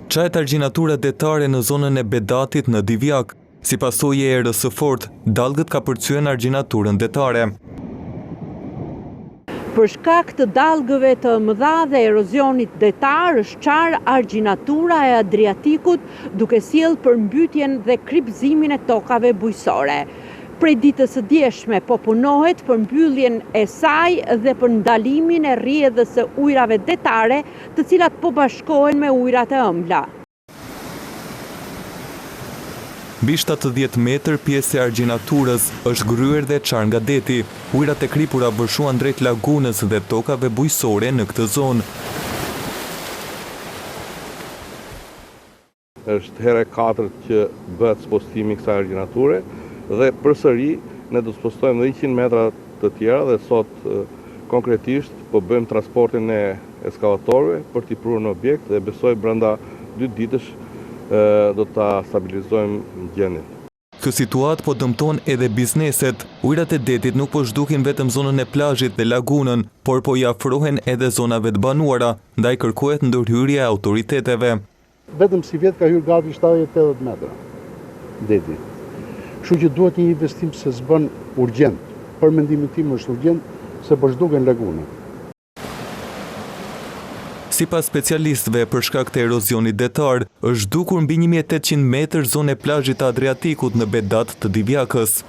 Çahet argjinatura detare në zonën e Bedatit në Divjak. Si pasojë e erës së fortë, dallgët ka përcyen argjinaturën detare. Për shkak të dallgëve të mëdha dhe erozionit detar, është qarë argjinatura e Adriatikut duke sjellë përmbytjen dhe kripëzimin e tokave bujqësore. Prej ditës së djeshme po punohet për mbylljen e saj dhe për ndalimin e rrjedhës së ujrave detare, të cilat po bashkohen me ujrat e ëmbla. Mbi 70 metër pjesë e argjinaturës është gryer dhe çar nga deti. Ujrat e kripura vërshuan drejt lagunës dhe tokave bujqësore në këtë zonë. Është herë e katërt që bëhet spostimi i kësaj argjinature dhe përsëri ne do të spostojmë 100 metra të tjera dhe sot konkretisht po bëjmë transportin e ekskavatorëve për t'i prurë në objekt dhe besoj brenda 2 ditësh do ta stabilizojmë gjendjen. Kjo situatë po dëmton edhe bizneset. Ujrat e detit nuk po zhdukin vetëm zonën e plazhit dhe lagunën, por po i afrohen edhe zonave të banuara, ndaj kërkohet ndërhyrja e autoriteteve. Vetëm si vjet ka hyrë gati 70-80 metra deti. Kështu që duhet një investim se s'bën urgjent. Për mendimin tim është urgjent se po zhduken lagunat. Sipas specialistëve, për shkak të erozionit detar, është zhdukur mbi 1800 metër zonë e plazhit të Adriatikut në Bedat të Divjakës.